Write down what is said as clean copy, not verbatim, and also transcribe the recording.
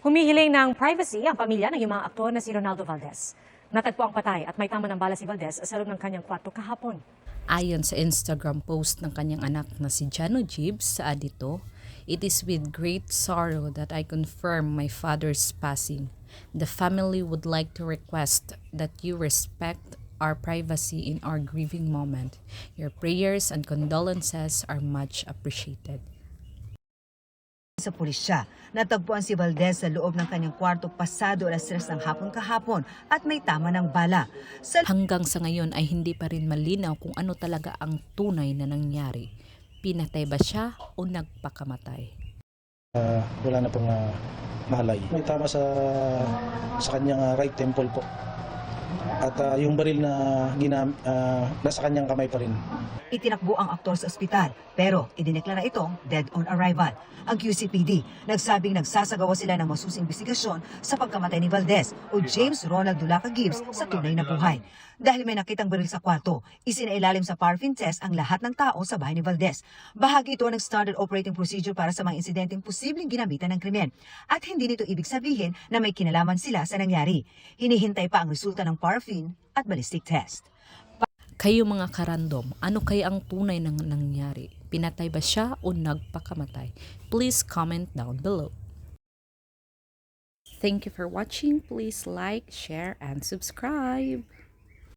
Humihiling ng privacy ang pamilya ng mga aktor na si Ronaldo Valdez. Natagpo ang patay at may tama ng bala si Valdez sa loob ng kanyang kwarto kahapon. Ayon sa Instagram post ng kanyang anak na si Jano Gibbs sa adito, "It is with great sorrow that I confirm my father's passing. The family would like to request that you respect our privacy in our grieving moment. Your prayers and condolences are much appreciated." Sa pulisya, natagpuan si Valdez sa loob ng kanyang kwarto pasado alas 3 ng hapon kahapon at may tama ng bala. Hanggang sa ngayon ay hindi pa rin malinaw kung ano talaga ang tunay na nangyari. Pinatay ba siya o nagpakamatay? Wala na pong malay. May tama sa kanyang right temple po. At yung baril na nasa kanyang kamay pa rin. Itinakbo ang aktor sa ospital pero idineklara itong dead on arrival. Ang QCPD nagsabing nagsasagawa sila ng masusing investigasyon sa pagkamatay ni Valdez o James Ronald Dulaca Gibbs sa tunay na buhay. Dahil may nakitang baril sa kwarto, isinailalim sa paraffin test ang lahat ng tao sa bahay ni Valdez. Bahagi ito ng standard operating procedure para sa mga insidenteng posibleng ginamitan ng krimen. At hindi nito ibig sabihin na may kinalaman sila sa nangyari. Hinihintay pa ang resulta ng paraffin at ballistic test. Kayo mga karandom, ano kaya ang tunay ng nangyari? Pinatay ba siya o nagpakamatay? Please comment down below. Thank you for watching. Please like, share, and subscribe.